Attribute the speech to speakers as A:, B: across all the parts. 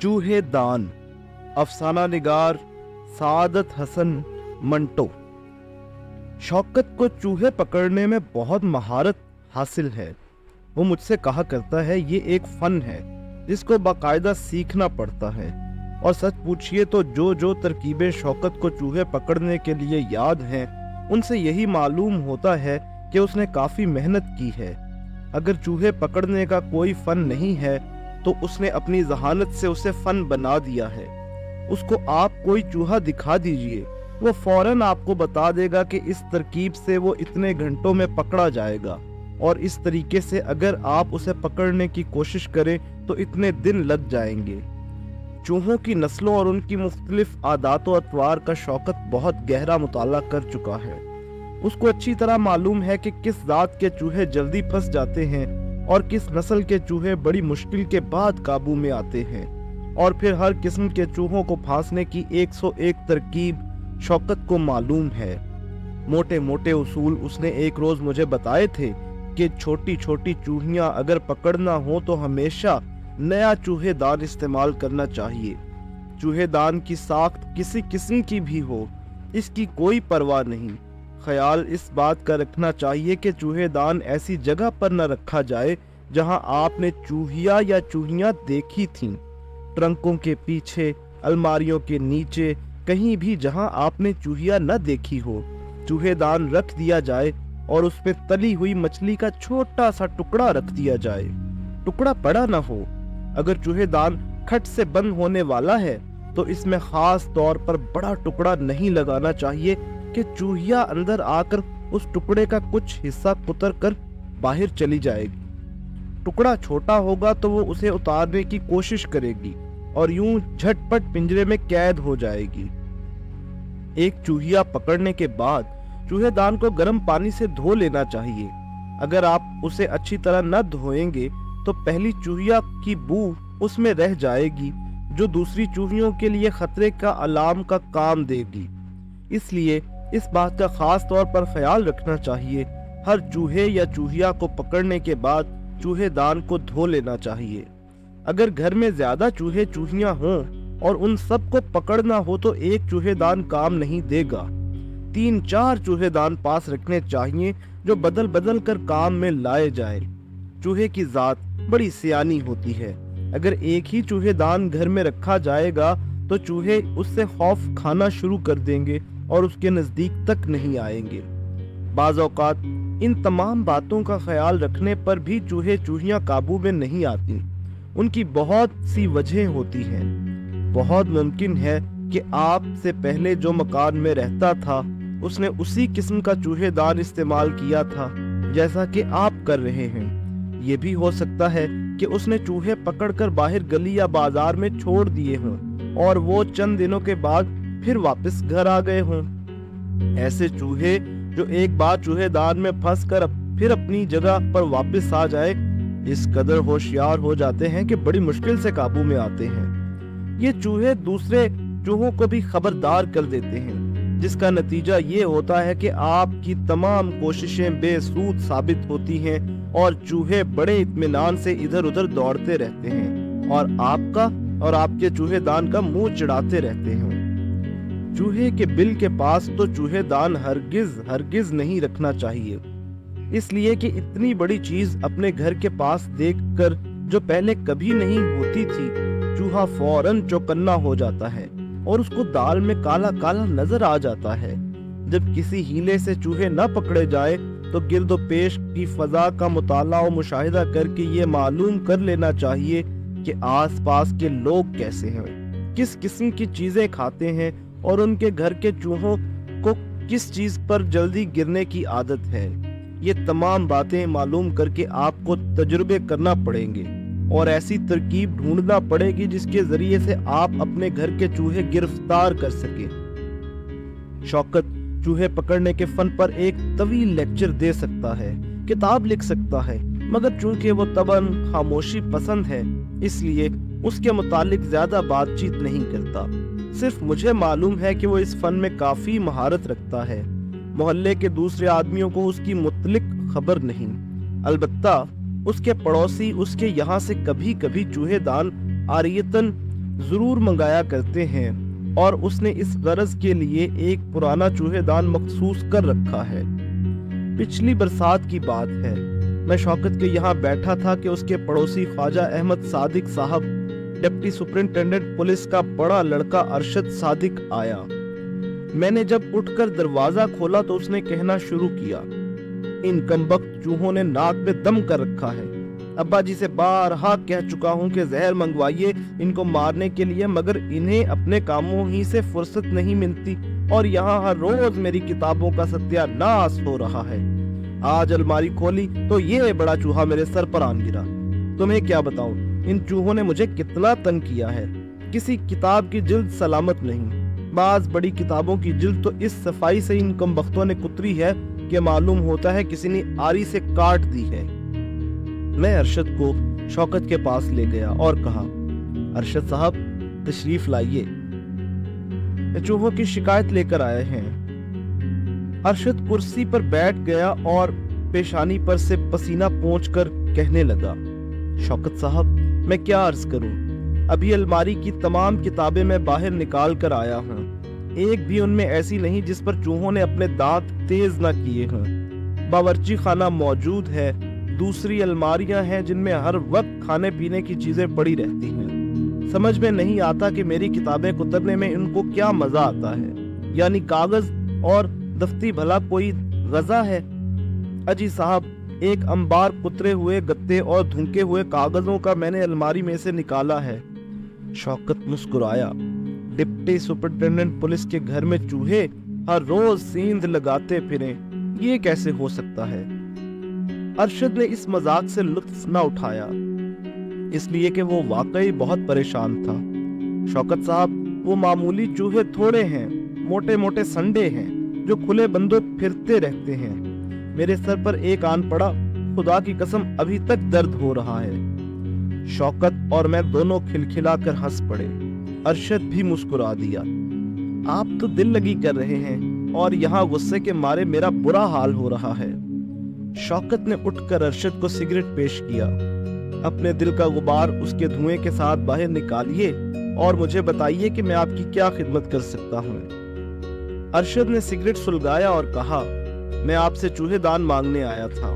A: चूहे दान, अफसाना निगार सादत हसन मंटो। शौकत को चूहे पकड़ने में बहुत महारत हासिल है। वो मुझसे कहा करता है ये एक फन है जिसको बाकायदा सीखना पड़ता है। और सच पूछिए तो जो तरकीबें शौकत को चूहे पकड़ने के लिए याद हैं, उनसे यही मालूम होता है कि उसने काफ़ी मेहनत की है। अगर चूहे पकड़ने का कोई फ़न नहीं है तो उसने अपनी जहानत से उसे फ़न बना दिया है। उसको आप कोई चूहा दिखा दीजिए, वो फौरन आपको बता देगा कि इस तरकीब से वो इतने घंटों में पकड़ा जाएगा, और इस तरीके से अगर आप उसे पकड़ने की कोशिश करें तो इतने दिन लग जाएंगे। चूहों की नस्लों और उनकी मुख्तलिफ आदात व अतवार का शौकत बहुत गहरा मुताला कर चुका है। उसको अच्छी तरह मालूम है कि किस जात के चूहे जल्दी फंस जाते हैं और किस नस्ल के चूहे बड़ी मुश्किल के बाद काबू में आते हैं। और फिर हर किस्म के चूहों को फांसने की 101 तरकीब शौकत को मालूम है। मोटे मोटे उसूल उसने एक रोज मुझे बताए थे कि छोटी छोटी चूहियां अगर पकड़ना हो तो हमेशा नया चूहेदान इस्तेमाल करना चाहिए। चूहेदान की साख्त किसी किस्म की भी हो, इसकी कोई परवाह नहीं। ख्याल इस बात का रखना चाहिए कि चूहेदान ऐसी जगह पर न रखा जाए जहां आपने चूहिया या चूहियां देखी थीं। ट्रंकों के पीछे, अलमारियों के नीचे, कहीं भी जहां आपने चूहिया न देखी हो, चूहेदान रख दिया जाए और उसमें तली हुई मछली का छोटा सा टुकड़ा रख दिया जाए। टुकड़ा बड़ा न हो। अगर चूहेदान खट से बंद होने वाला है तो इसमें खास तौर पर बड़ा टुकड़ा नहीं लगाना चाहिए कि चूहिया अंदर आकर उस टुकड़े का कुछ हिस्सा कुतर कर बाहर चली जाएगी। टुकड़ा छोटा होगा तो वो उसे उतारने की कोशिश करेगी और यूं झटपट पिंजरे में कैद हो जाएगी। एक चूहिया पकड़ने के बाद चूहेदान को गर्म पानी से धो लेना चाहिए। अगर आप उसे अच्छी तरह न धोएंगे तो पहली चूहिया की बू उसमें रह जाएगी, जो दूसरी चूहियों के लिए खतरे का अलार्म का काम देगी। इसलिए इस बात का खास तौर पर ख्याल रखना चाहिए, हर चूहे या चूहिया को पकड़ने के बाद चूहेदान को धो लेना चाहिए। अगर घर में ज्यादा चूहे चूहियां हों और उन सब को पकड़ना हो तो एक चूहेदान काम नहीं देगा। 3-4 चूहेदान पास रखने चाहिए जो बदल बदल कर काम में लाए जाए। चूहे की जात बड़ी सियानी होती है। अगर एक ही चूहेदान घर में रखा जाएगा तो चूहे उससे खौफ खाना शुरू कर देंगे और उसके नजदीक तक नहीं आएंगे। बाज़ औक़ात इन तमाम बातों का ख्याल रखने पर भी चूहे चूहियां काबू में नहीं आती। उनकी बहुत सी वजह होती हैं। बहुत मुमकिन है कि आपसे पहले जो मकान में रहता था उसने उसी किस्म का चूहेदान इस्तेमाल किया था जैसा कि आप कर रहे हैं। ये भी हो सकता है कि उसने चूहे पकड़कर बाहर गली या बाजार में छोड़ दिए हों और वो चंद दिनों के बाद फिर वापस घर आ गए हों। ऐसे चूहे जो एक बार चूहेदान में फंसकर फिर अपनी जगह पर वापस आ जाए, इस कदर होशियार हो जाते हैं कि बड़ी मुश्किल से काबू में आते हैं। ये चूहे दूसरे चूहों को भी खबरदार कर देते हैं, जिसका नतीजा ये होता है कि आपकी तमाम कोशिशें बेसूद साबित होती हैं और चूहे बड़े इत्मीनान से इधर उधर दौड़ते रहते हैं और आपका और आपके चूहेदान का मुंह चिढ़ाते रहते हैं। चूहे के बिल के पास तो चूहेदान हरगिज नहीं रखना चाहिए, इसलिए कि इतनी बड़ी चीज अपने घर के पास देखकर जो पहले कभी नहीं होती थी, चूहा फौरन चौकन्ना हो जाता है और उसको दाल में काला काला नजर आ जाता है। जब किसी हीले से चूहे न पकड़े जाए तो गिर्दो पेश की फजा का मुताला और मुशाहिदा करके ये मालूम कर लेना चाहिए कि आसपास के लोग कैसे हैं, किस किस्म की चीजें खाते हैं और उनके घर के चूहों को किस चीज पर जल्दी गिरने की आदत है। ये तमाम बातें मालूम करके आपको तजुर्बे करना पड़ेंगे और ऐसी तरकीब ढूंढना पड़ेगी जिसके जरिए से आप अपने घर के चूहे गिरफ्तार कर सके। शौकत चूहे पकड़ने के फन पर एक तवील लेक्चर दे सकता है, किताब लिख सकता है, मगर चूंकि वो तबन खामोशी पसंद है इसलिए उसके मुतालिक ज्यादा बातचीत नहीं करता। सिर्फ मुझे मालूम है कि वो इस फन में काफी महारत रखता है। मोहल्ले के दूसरे आदमियों को उसकी मुतलिक खबर नहीं। अलबत्ता उसके पड़ोसी उसके यहाँ से कभी कभी चूहेदान आरियतन ضرور منگایا کرتے ہیں اور اس نے اس غرض کے لیے ایک پرانا چوہے دان مخصوص کر رکھا ہے۔ پچھلی برسات کی بات ہے، میں شوکت کے یہاں بیٹھا تھا کہ اس کے پڑوسی خواجہ احمد صادق صاحب، ڈپٹی سپرنٹینڈنٹ پولیس کا بڑا لڑکا ارشد صادق آیا۔ میں نے جب اٹھ کر دروازہ کھولا تو اس نے کہنا شروع کیا، ان کمبخت چوہوں نے ناک میں دم کر رکھا ہے۔ ابا جی سے بارہا کہہ چکا ہوں کہ زہر منگوائیے ان کو مارنے کے لیے، مگر انہیں اپنے کاموں ہی سے فرصت نہیں ملتی اور یہاں ہر روز میری کتابوں کا ستیہ ناس ہو رہا ہے۔ آج الماری کھولی تو یہ بڑا چوہا میرے سر پر آن گرا۔ تمہیں کیا بتاؤں ان چوہوں نے مجھے کتنا تنگ کیا ہے۔ کسی کتاب کی جلد سلامت نہیں، بعض بڑی کتابوں کی جلد تو اس صفائی سے ان کمبختوں نے کتری ہے کہ معلوم ہوتا ہے کسی نے آری سے کاٹ دی ہے۔ میں ارشد کو شوکت کے پاس لے گیا اور کہا، ارشد صاحب تشریف لائیے، چوہوں کی شکایت لے کر آئے ہیں۔ ارشد کرسی پر بیٹھ گیا اور پیشانی پر سے پسینہ پونچھ کر کہنے لگا، شوکت صاحب میں کیا عرض کروں، ابھی الماری کی تمام کتابیں میں باہر نکال کر آیا ہوں، ایک بھی ان میں ایسی نہیں جس پر چوہوں نے اپنے دانت تیز نہ کیے ہوں۔ باورچی خانہ موجود ہے، دوسری الماریاں ہیں جن میں ہر وقت کھانے پینے کی چیزیں پڑی رہتی ہیں۔ سمجھ میں نہیں آتا کہ میری کتابیں کترنے میں ان کو کیا مزہ آتا ہے، یعنی کاغذ اور دفتی بھلا کوئی غذا ہے؟ اجی صاحب ایک انبار کترے ہوئے گتے اور دھنکے ہوئے کاغذوں کا میں نے الماری میں سے نکالا ہے۔ شوکت مسکرایا، ڈپٹی سپرنٹینڈنٹ پولیس کے گھر میں چوہے ہر روز سیندھ لگاتے پھریں، یہ کیسے ہو سکتا ہے؟ ارشد نے اس مذاق سے لطف نہ اٹھایا، اس لیے کہ وہ واقعی بہت پریشان تھا۔ شوکت صاحب وہ معمولی چوہے تھوڑے ہیں، موٹے موٹے سنڈے ہیں جو کھلے بندوں پھرتے رہتے ہیں۔ میرے سر پر ایک آن پڑا، خدا کی قسم ابھی تک درد ہو رہا ہے۔ شوکت اور میں دونوں کھلکھلا کر ہنس پڑے۔ ارشد بھی مسکرا دیا، آپ تو دل لگی کر رہے ہیں اور یہاں غصے کے مارے میرا برا حال ہو رہا ہے۔ شوکت نے اٹھ کر ارشد کو سگریٹ پیش کیا، اپنے دل کا غبار اس کے دھوئیں کے ساتھ باہر نکالیے اور مجھے بتائیے کہ میں آپ کی کیا خدمت کر سکتا ہوں۔ ارشد نے سگریٹ سلگایا اور کہا، میں آپ سے چوہے دان مانگنے آیا تھا۔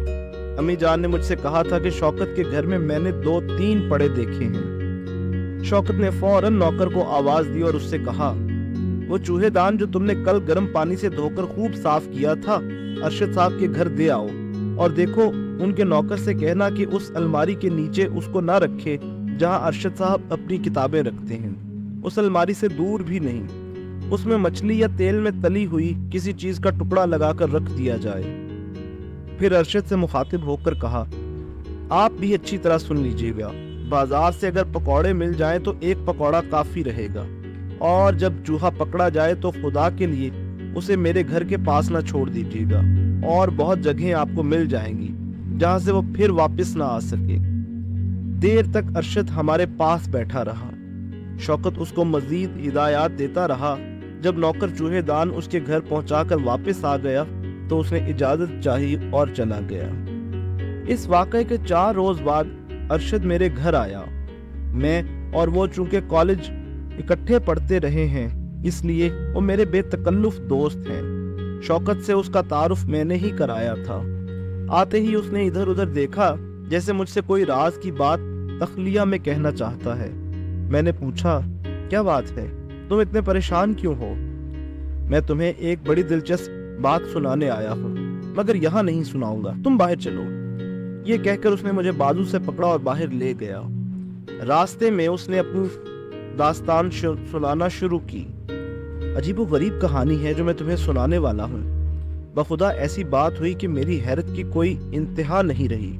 A: امی جان نے مجھ سے کہا تھا کہ شوکت کے گھر میں نے 2-3 پڑے دیکھے ہیں۔ شوکت نے فوراً نوکر کو آواز دی اور اس سے کہا، وہ چوہے دان جو تم نے کل گرم پانی سے دھو کر خوب صاف کیا تھا ارشد صاحب کے گھر دے آؤ، اور دیکھو ان کے نوکر سے کہنا کہ اس الماری کے نیچے اس کو نہ رکھے جہاں ارشد صاحب اپنی کتابیں رکھتے ہیں، اس الماری سے دور بھی نہیں، اس میں مچھلی یا تیل میں تلی ہوئی کسی چیز کا ٹکڑا لگا کر رکھ دیا جائے۔ پھر ارشد سے مخاطب ہو کر کہا، آپ بھی اچھی طرح سن لیجیے گا، بازار سے اگر پکوڑے مل جائیں تو ایک پکوڑا کافی رہے گا، اور جب چوہا پکڑا جائے تو خدا کے لیے اسے میرے گھر کے پاس نہ چھوڑ دیجیے گا، اور بہت جگہیں آپ کو مل جائیں گی جہاں سے وہ پھر واپس نہ آ سکے۔ دیر تک ارشد ہمارے پاس بیٹھا رہا، شوکت اس کو مزید ہدایات دیتا رہا۔ جب نوکر چوہے دان اس کے گھر پہنچا کر واپس آ گیا تو اس نے اجازت چاہی اور چلا گیا۔ اس واقعے کے 4 روز بعد ارشد میرے گھر آیا۔ میں اور وہ چونکہ کالج اکٹھے پڑھتے رہے ہیں اس لیے وہ میرے بے تکلف دوست ہیں۔ شوکت سے اس کا تعارف میں نے ہی کرایا تھا۔ آتے ہی اس نے ادھر ادھر دیکھا جیسے مجھ سے کوئی راز کی بات تخلیہ میں کہنا چاہتا ہے۔ میں نے پوچھا، کیا بات ہے، تم اتنے پریشان کیوں ہو؟ میں تمہیں ایک بڑی دلچسپ بات سنانے آیا ہوں، مگر یہاں نہیں سناؤں گا، تم باہر چلو۔ یہ کہہ کر اس نے مجھے بازو سے پکڑا اور باہر لے گیا۔ راستے میں اس نے اپنی داستان سنانا شروع کی۔ عجیب و غریب کہانی ہے جو میں تمہیں سنانے والا ہوں۔ بخدا ایسی بات ہوئی کہ میری حیرت کی کوئی انتہا نہیں رہی۔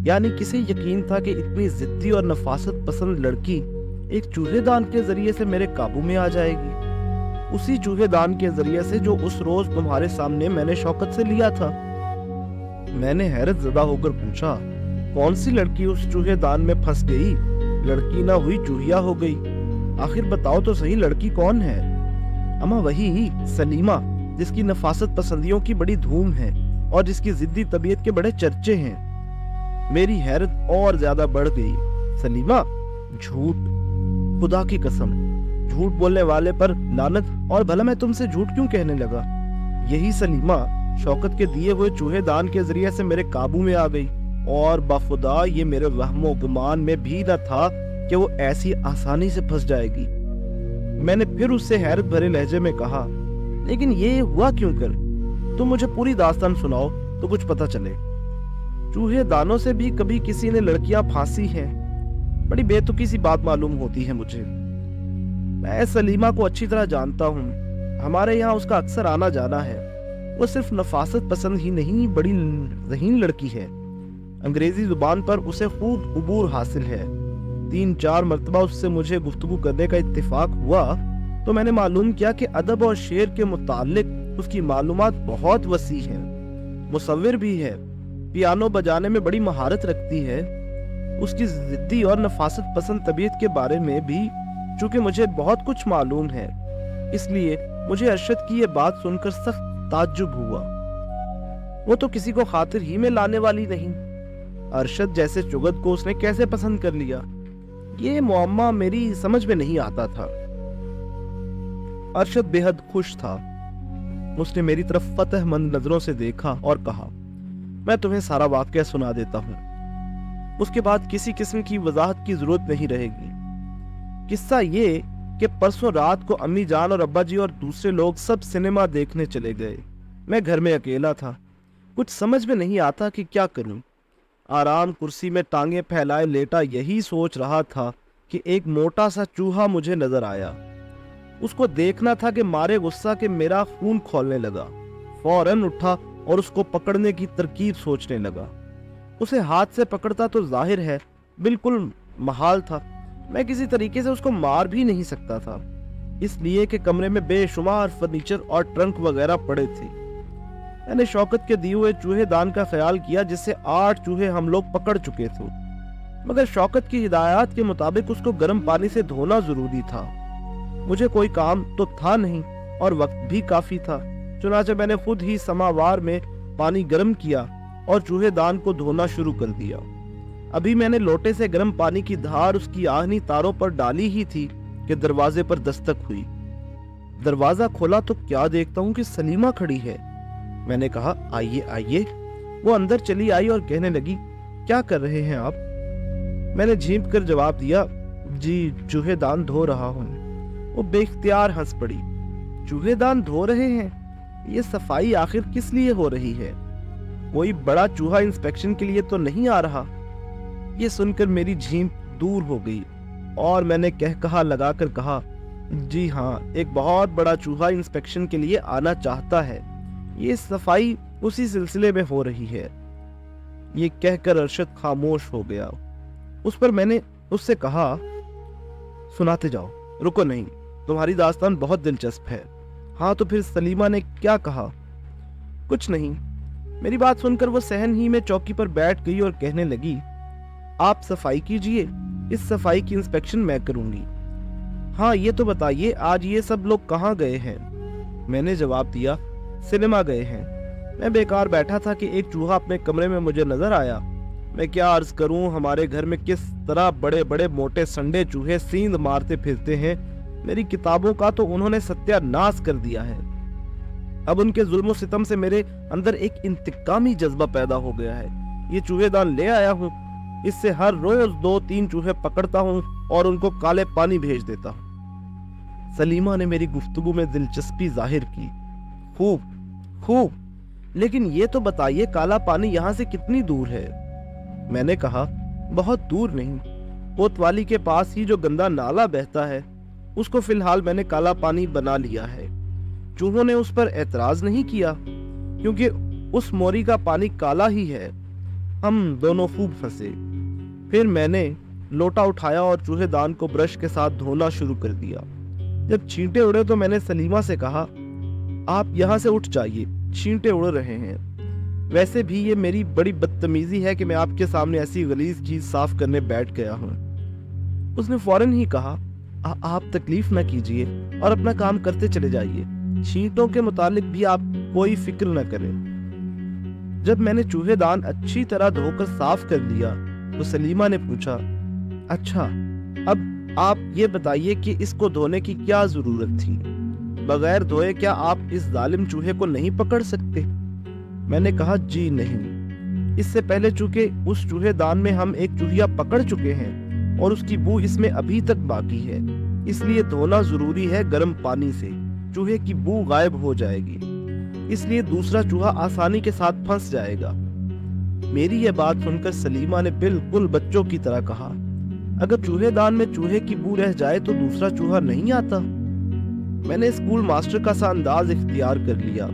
A: یعنی کسے یقین تھا کہ اتنی ضدی اور نفاست پسند لڑکی ایک چوہے دان کے ذریعے سے میرے قابو میں آ جائے گی، اسی چوہے دان کے ذریعے سے جو اس روز تمہارے سامنے میں نے شوکت سے لیا تھا۔ میں نے حیرت زدہ ہو کر پوچھا، کون سی لڑکی اس چوہے دان میں پھنس گئی؟ لڑکی نہ ہوئی چوہیا ہو گئی، آخر بتاؤ تو صحیح لڑکی کون ہے؟ اما وہی سلیمہ جس کی نفاست پسندیوں کی بڑی دھوم ہے اور جس کی ضدی طبیعت کے بڑے چرچے ہیں۔ میری حیرت اور زیادہ بڑھ گئی۔ سلیمہ؟ جھوٹ، खुदा की कसम, झूठ बोलने वाले पर लानत, और भला मैं तुमसे झूठ क्यों कहने लगा? यही सलीमा शौकत के दिए हुए चूहे दान के जरिए से मेरे काबू में आ गई, और बाखुदा ये मेरे वहमो गुमान में भी न था कि वो ऐसी आसानी से फंस जाएगी। मैंने फिर उससे हैरत भरे लहजे में कहा, लेकिन ये हुआ क्यों कर? तुम मुझे पूरी दास्तान सुनाओ तो कुछ पता चले। चूहे दानों से भी कभी किसी ने लड़कियां फांसी हैं? बड़ी बेतुकी सी बात मालूम होती है मुझे। मैं सलीमा को अच्छी तरह जानता हूँ, हमारे यहाँ उसका अक्सर आना जाना है। वो सिर्फ नफासत पसंद ही नहीं, बड़ी ज़हीन लड़की है। अंग्रेजी जुबान पर उसे खूब उबूर हासिल है। 3-4 मरतबा उससे मुझे गुफ्तगू करने का इत्तेफाक हुआ तो मैंने मालूम किया कि अदब और शेर के मुतालिक उसकी मालूमात बहुत वसी है। मुसव्विर भी है, पियानो बजाने में बड़ी महारत रखती है। उसकी जिद्दी और नफासत पसंद तबीयत के बारे में भी चूंकि मुझे बहुत कुछ मालूम है, इसलिए मुझे अरशद की ये बात सुनकर सख्त ताज्जुब हुआ। वो तो किसी को खातिर ही में लाने वाली नहीं। अरशद जैसे चुगत को उसने कैसे पसंद कर लिया, ये मुअम्मा मेरी समझ में नहीं आता था। अरशद बेहद खुश था। उसने मेरी तरफ फतहमंद नजरों से देखा और कहा, मैं तुम्हें सारा वाकया सुना देता हूँ, उसके बाद किसी किस्म की वजाहत की जरूरत नहीं रहेगी। किस्सा ये कि परसों रात को अम्मी जान और अब्बा जी और दूसरे लोग सब सिनेमा देखने चले गए। मैं घर में अकेला था। कुछ समझ में नहीं आता कि क्या करूं। आराम कुर्सी में टांगे फैलाए लेटा यही सोच रहा था कि एक मोटा सा चूहा मुझे नजर आया। उसको देखना था कि मारे गुस्सा के मेरा खून खौलने लगा। फौरन उठा और उसको पकड़ने की तरकीब सोचने लगा। उसे हाथ से पकड़ता तो जाहिर है बिल्कुल महाल था। मैं किसी तरीके से उसको मार भी नहीं सकता था, इसलिए कि कमरे में बेशुमार फर्नीचर और ट्रंक वगैरह पड़े थे। मैंने शौकत के दिए हुए चूहे दान का ख्याल किया, जिससे 8 चूहे हम लोग पकड़ चुके थे, मगर शौकत की हिदायत के मुताबिक उसको गर्म पानी से धोना जरूरी था। मुझे कोई काम तो था नहीं और वक्त भी काफी था, चुनाचे मैंने खुद ही समावार में पानी गर्म किया और चूहे दान को धोना शुरू कर दिया। अभी मैंने लोटे से गर्म पानी की धार उसकी आहनी तारों पर डाली ही थी कि दरवाजे पर दस्तक हुई। दरवाजा खोला तो क्या देखता हूँ कि सलीमा खड़ी है। मैंने कहा, आइए आइए। वो अंदर चली आई और कहने लगी, क्या कर रहे हैं आप? मैंने झींप कर जवाब दिया, जी चूहे दान धो रहा हूँ। वो बेख्तियार हंस पड़ी। चूहे दान धो रहे हैं? ये सफाई आखिर किस लिए हो रही है? कोई बड़ा चूहा इंस्पेक्शन के लिए तो नहीं आ रहा? ये सुनकर मेरी झींप दूर हो गई और मैंने कहा लगाकर कहा, जी हाँ, एक बहुत बड़ा चूहा इंस्पेक्शन के लिए आना चाहता है। ये सफाई उसी सिलसिले में हो रही है। ये कहकर अरशद खामोश हो गया। उस पर मैंने उससे कहा, सुनाते जाओ, रुको नहीं, तुम्हारी दास्तान बहुत दिलचस्प है। हाँ तो फिर सलीमा ने क्या कहा? कुछ नहीं। मेरी बात सुनकर वो सहन ही में चौकी पर बैठ गई और कहने लगी, आप सफाई कीजिए, इस सफाई की इंस्पेक्शन मैं करूंगी। हाँ ये तो बताइए, आज ये सब लोग कहाँ गए हैं? मैंने जवाब दिया, सिनेमा गए हैं। मैं बेकार बैठा था कि एक चूहा अपने कमरे में मुझे नजर आया। मैं क्या अर्ज करूं, हमारे घर में किस तरह बड़े बड़े मोटे संडे चूहे सींध मारते फिरते हैं। मेरी किताबों का तो उन्होंने सत्यानाश कर दिया है। अब उनके जुल्म सितम से मेरे अंदर एक इंतकामी जज्बा पैदा हो गया है। ये चूहे दान ले आया हूँ, इससे हर रोज 2-3 चूहे पकड़ता हूँ और उनको काले पानी भेज देता हूँ। सलीमा ने मेरी गुफ्तगू में दिलचस्पी जाहिर की। खूब खूब, लेकिन ये तो बताइए काला पानी यहाँ से कितनी दूर है? मैंने कहा, बहुत दूर नहीं, कोतवाली के पास ही जो गंदा नाला बहता है उसको फिलहाल मैंने काला पानी बना लिया है। चूहों ने उस पर एतराज नहीं किया क्योंकि उस मोरी का पानी काला ही है। हम दोनों खूब फंसे। फिर मैंने लोटा उठाया और चूहे दान को ब्रश के साथ धोना शुरू कर दिया। जब छींटे उड़े तो मैंने सलीमा से कहा, आप यहाँ से उठ जाइए, छींटे उड़ रहे हैं। वैसे भी ये मेरी बड़ी बदतमीजी है कि मैं आपके सामने ऐसी गलीज चीज साफ करने बैठ गया हूँ। उसने फौरन ही कहा, आप तकलीफ न कीजिए और अपना काम करते चले जाइए। छींटों के मुतालिक भी आप कोई फिक्र न करें। जब मैंने चूहे दान अच्छी तरह धोकर साफ कर दिया तो सलीमा ने पूछा, अच्छा अब आप ये बताइए کہ اس کو دھونے کی کیا ضرورت تھی؟ بغیر دھوئے کیا آپ اس ظالم چوہے کو نہیں پکڑ سکتے؟ میں نے کہا جی نہیں، اس سے پہلے چونکہ اس چوہے دان میں ہم ایک چوہیا پکڑ چکے ہیں اور اس کی بو اس میں ابھی تک باقی ہے، اس لیے دھونا ضروری ہے گرم پانی سے، چوہے کی بو غائب ہو جائے گی، اس لیے دوسرا چوہا آسانی کے ساتھ پھنس جائے گا۔ میری یہ بات سن کر سلیمہ نے بالکل بچوں کی طرح کہا، اگر چوہے دان میں چوہے کی بو رہ جائے تو دوسرا چوہا نہیں آتا؟ میں نے اسکول ماسٹر کا سا انداز اختیار کر لیا،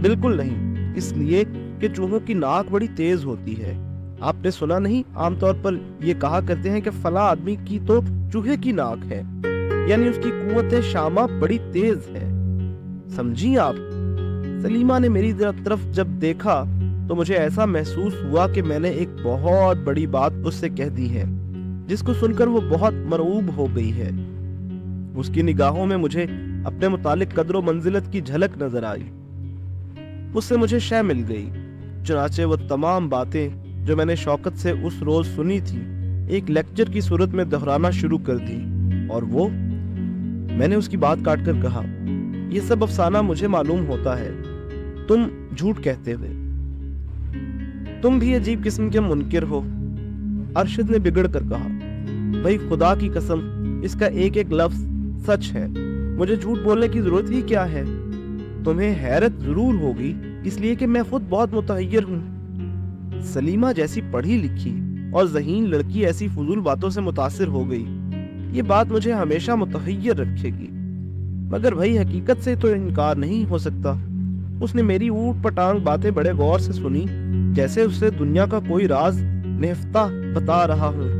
A: بالکل نہیں، اس لیے کہ چوہوں کی ناک بڑی تیز ہوتی ہے۔ آپ نے سنا نہیں، عام طور پر یہ کہا کرتے ہیں کہ فلاں آدمی کی تو چوہے کی ناک ہے، یعنی اس کی قوت شامہ بڑی تیز ہے، سمجھی آپ؟ سلیمہ نے میری طرف جب دیکھا تو مجھے ایسا محسوس ہوا کہ میں نے ایک بہت بڑی بات اس سے کہہ دی ہے، جس کو سن کر وہ بہت مرعوب ہو گئی ہے۔ اس کی نگاہوں میں مجھے اپنے متعلق قدر و منزلت کی جھلک نظر آئی، اس سے مجھے شے مل گئی۔ چنانچہ وہ تمام باتیں جو میں نے شوکت سے اس روز سنی تھی ایک لیکچر کی صورت میں دہرانا شروع کر دی، اور وہ، میں نے اس کی بات کاٹ کر کہا، یہ سب افسانہ مجھے معلوم ہوتا ہے، تم جھوٹ کہتے ہوئے، تم بھی عجیب قسم کے منکر ہو۔ ارشد نے بگڑ کر کہا، بھائی خدا کی قسم اس کا ایک ایک لفظ سچ ہے، مجھے جھوٹ بولنے کی ضرورت ہی کیا ہے؟ تمہیں حیرت ضرور ہوگی اس لیے کہ میں خود بہت متحیر ہوں۔ سلیمہ جیسی پڑھی لکھی اور ذہین لڑکی ایسی فضول باتوں سے متاثر ہو گئی، یہ بات مجھے ہمیشہ متحیر رکھے گی، مگر بھائی حقیقت سے تو انکار نہیں ہو سکتا۔ اس نے میری اوٹ پٹانگ باتیں بڑے غور سے سنی، جیسے اسے دنیا کا کوئی راز نہفتہ بتا رہا ہوں۔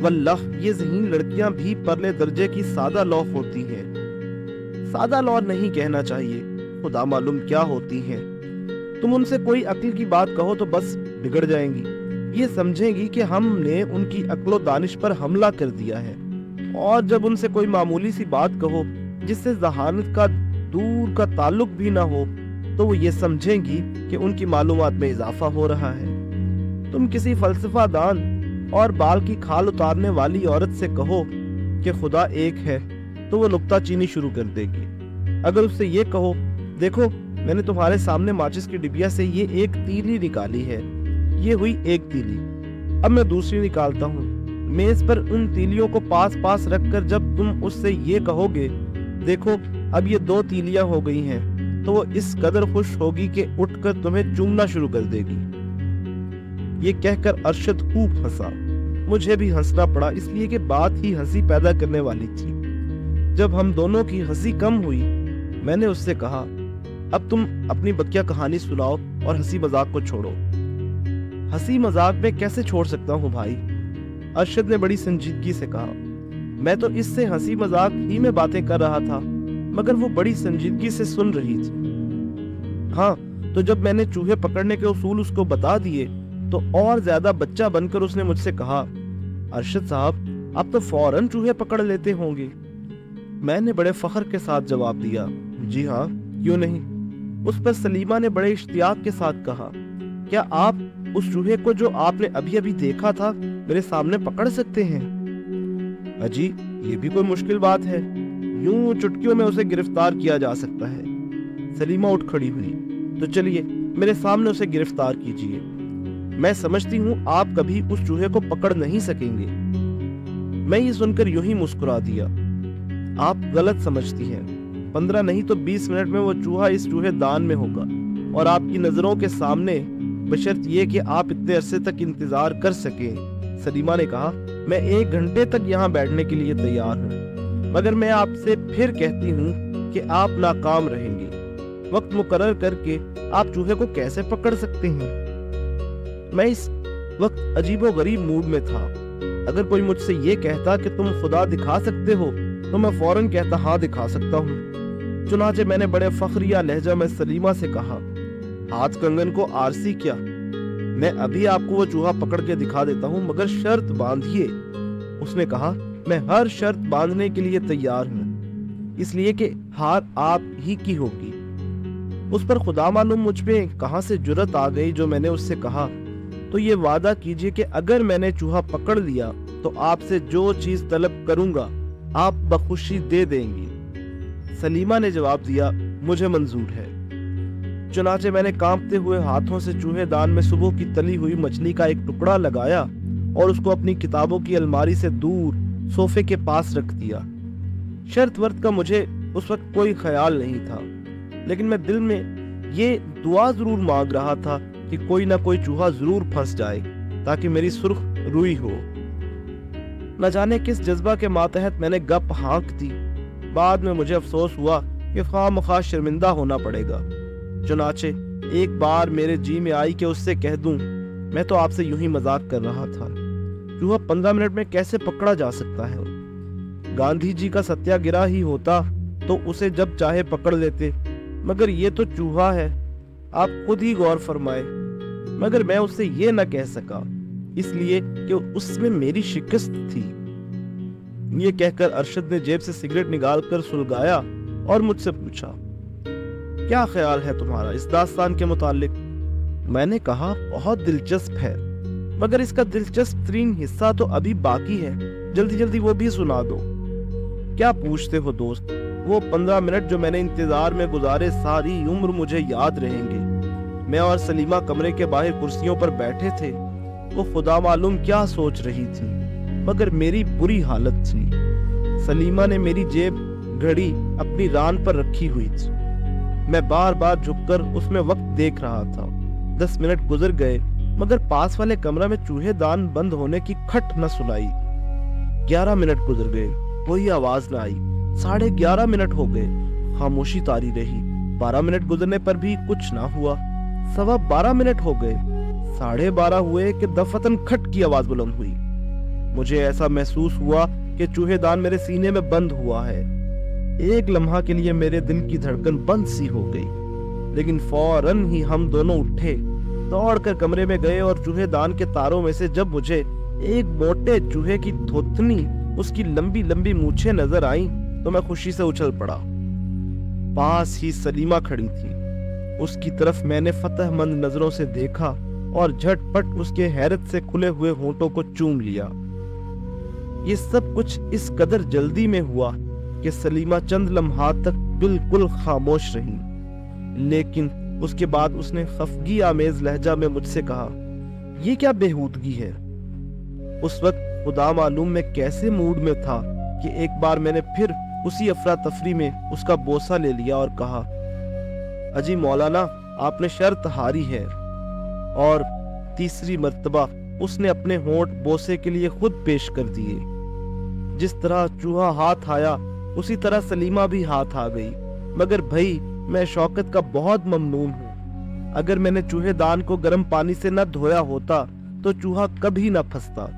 A: واللہ یہ ذہین لڑکیاں بھی پرلے درجے کی سادہ لوح ہوتی ہیں، سادہ لوح نہیں کہنا چاہیے، خدا معلوم کیا ہوتی ہیں۔ تم ان سے کوئی عقل کی بات کہو تو بس بگڑ جائیں گی، یہ سمجھیں گی کہ ہم نے ان کی عقل و دانش پر حملہ کر دیا ہے، اور جب ان سے کوئی معمولی سی بات کہو جس سے ذہانت کا دور کا تعلق بھی نہ ہو تو وہ یہ سمجھیں گی کہ ان کی معلومات میں اضافہ ہو رہا ہے۔ تم کسی فلسفہ دان اور بال کی کھال اتارنے والی عورت سے کہو کہ خدا ایک ہے تو وہ نکتہ چینی شروع کر دے گی۔ اگر اس سے یہ کہو، دیکھو میں نے تمہارے سامنے ماچس کی ڈبیا سے یہ ایک تیلی نکالی ہے، یہ ہوئی ایک تیلی، اب میں دوسری نکالتا ہوں، میز پر ان تیلیوں کو پاس پاس رکھ کر جب تم اس سے یہ کہو گے، دیکھو اب یہ 2 تیلیاں ہو گئی ہیں، تو وہ اس قدر خوش ہوگی کہ اٹھ کر تمہیں چومنا شروع کر دے گی۔ یہ کہہ کر ارشد خوب ہنسا، مجھے بھی ہنسنا پڑا اس لیے کہ بات ہی ہنسی پیدا کرنے والی تھی۔ جب ہم دونوں کی ہنسی کم ہوئی، میں نے اس سے کہا، اب تم اپنی بقیہ کہانی سناؤ اور ہنسی مذاق کو چھوڑو۔ ہنسی مذاق میں کیسے چھوڑ سکتا ہوں بھائی؟ ارشد نے بڑی سنجیدگی سے کہا، میں تو اس سے ہنسی مذاق ہی میں باتیں کر رہا تھا، مگر وہ بڑی سنجیدگی سے سن رہی تھی۔ ہاں، تو جب میں نے چوہے پکڑنے کے اصول اس کو بتا دیے تو اور زیادہ بچہ بن کر اس نے مجھ سے کہا، ارشد صاحب آپ تو فوراً چوہے پکڑ لیتے ہوں گے۔ میں نے بڑے فخر کے ساتھ جواب دیا، جی ہاں، کیوں نہیں۔ اس پر سلیمہ نے بڑے اشتیاق کے ساتھ کہا، کیا آپ اس چوہے کو جو آپ نے ابھی ابھی دیکھا تھا میرے سامنے پکڑ سکتے ہیں؟ اجی یہ بھی کوئی مشکل بات ہے، یوں چٹکیوں میں اسے گرفتار کیا جا سکتا ہے۔ سلیمہ اٹھ کھڑی ہوئی، تو چلیے میرے سامنے اسے گرفتار کیجیے، میں سمجھتی ہوں آپ کبھی اس چوہے کو پکڑ نہیں سکیں گے۔ میں یہ سن کر یوں ہی مسکرا دیا، آپ غلط سمجھتی ہیں، 15 نہیں تو 20 منٹ میں وہ چوہا اس چوہے دان میں ہوگا اور آپ کی نظروں کے سامنے، بشرط یہ کہ آپ اتنے عرصے تک انتظار کر سکیں۔ سلیمہ نے کہا، میں 1 گھنٹے تک یہاں بیٹھنے کے لیے تیار ہوں، مگر میں آپ سے پھر کہتی ہوں کہ آپ ناکام رہیں گے۔ وقت مقرر کر کے آپ چوہے کو کیسے پکڑ سکتے ہیں؟ میں اس وقت عجیب و غریب موڈ میں تھا۔ اگر کوئی مجھ سے یہ کہتا کہ تم خدا دکھا سکتے ہو تو میں فوراً کہتا ہاں دکھا سکتا ہوں۔ چنانچہ میں نے بڑے فخریہ لہجہ میں سلیمہ سے کہا، ہاتھ کنگن کو آرسی کیا، میں ابھی آپ کو وہ چوہا پکڑ کے دکھا دیتا ہوں، مگر شرط باندھیے۔ اس نے کہا، میں ہر شرط باندھنے کے لیے تیار ہوں، اس لیے کہ ہار آپ ہی کی ہوگی۔ اس پر خدا معلوم مجھ پہ کہاں سے جرت آ گئی جو میں نے اس سے کہا، تو یہ وعدہ کیجئے کہ اگر میں نے چوہا پکڑ لیا तो आपसे जो चीज तलब करूंगा आप बखुशी दे देंगी। सलीमा ने जवाब दिया, मुझे मंजूर है। चुनाचे मैंने कांपते हुए हाथों से चूहेदान में सुबह की तली हुई मछली का एक टुकड़ा लगाया और उसको अपनी किताबों की अलमारी से दूर सोफे के पास रख दिया। शर्त वर्त का मुझे उस वक्त कोई ख्याल नहीं था, लेकिन मैं दिल में ये दुआ जरूर मांग रहा था कि कोई ना कोई चूहा जरूर फंस जाए ताकि मेरी सुर्ख रुई हो। न जाने किस जज्बा के मातहत मैंने गप हाँक दी। बाद में मुझे अफसोस हुआ कि खामखा शर्मिंदा होना पड़ेगा। चुनाचे एक बार मेरे जी में आई कि उससे कह दूं, मैं तो आपसे यूं ही मजाक कर रहा था। चूहा 15 मिनट में कैसे पकड़ा जा सकता है? गांधी जी का सत्याग्रह ही होता तो उसे जब चाहे पकड़ लेते, मगर ये तो चूहा है, आप खुद ही गौर फरमाए। मगर मैं उससे ये न कह सका, इसलिए कि उसमें मेरी शिकस्त थी। ये कहकर अरशद ने जेब से सिगरेट निकालकर सुलगाया और मुझसे पूछा, क्या ख्याल है तुम्हारा इस दास्तान के मुतालिक? मैंने कहा, बहुत दिलचस्प है, मगर इसका दिलचस्प तरीन हिस्सा तो अभी बाकी है, जल्दी जल्दी वो भी सुना दो। क्या पूछते हो दोस्त, वो 15 मिनट जो मैंने इंतजार में गुजारे सारी उम्र मुझे याद रहेंगे। मैं और सलीमा कमरे के बाहर कुर्सियों पर बैठे थे। वो खुदा मालूम क्या सोच रही थी, मगर मेरी बुरी हालत थी। सलीमा ने मेरी जेब घड़ी अपनी रान पर रखी हुई थी। मैं बार बार झुककर उसमें वक्त देख रहा था। 10 मिनट गुजर गए, मगर पास वाले कमरा में चूहेदान बंद होने की खट न सुनाई। 11 मिनट गुजर गए, कोई आवाज न आई। 11:30 मिनट हो गए, खामोशी तारी रही। 12 मिनट गुजरने पर भी कुछ ना हुआ। 12:15 मिनट हो गए, 12:30 हुए कि दफतन खट की आवाज बुलंद हुई। मुझे ऐसा महसूस हुआ कि चूहेदान मेरे सीने में बंद हुआ है। एक लम्हा के लिए मेरे दिल की धड़कन बंद सी हो गई, लेकिन फौरन ही हम दोनों उठे, दौड़कर कमरे में गए और चूहेदान के तारों में से जब मुझे एक मोटे चूहे की थोथनी, उसकी लंबी लंबी मूछें नजर आई तो मैं खुशी से उछल पड़ा। पास ही सलीमा खड़ी थी। उसकी तरफ मैंने फतहमंद नजरों से देखा और झटपट उसके हैरत से खुले हुए होंठों को चूम लिया। ये सब कुछ इस कदर जल्दी में हुआ कि सलीमा चंद लम्हात तक बिल्कुल खामोश रही, लेकिन उसके बाद उसने खफगी आमेज लहजा में मुझसे कहा, ये क्या बेहूदगी है? उस वक्त खुदा मालूम मैं कैसे मूड में था कि एक बार मैंने फिर उसी अफरा तफरी में उसका बोसा ले लिया और कहा, अजी मौलाना, आपने शर्त हारी है। और तीसरी मर्तबा उसने अपने होंठ बोसे के लिए खुद पेश कर दिए। जिस तरह चूहा हाथ आया उसी तरह सलीमा भी हाथ आ गई। मगर भाई, मैं शौकत का बहुत ममनून हूँ। अगर मैंने चूहेदान को गर्म पानी से न धोया होता तो चूहा कभी न फंसता।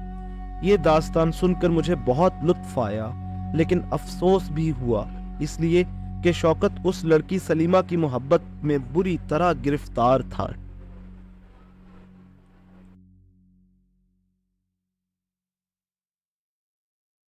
A: ये दास्तान सुनकर मुझे बहुत लुत्फ आया, लेकिन अफसोस भी हुआ, इसलिए कि शौकत उस लड़की सलीमा की मोहब्बत में बुरी तरह गिरफ्तार था।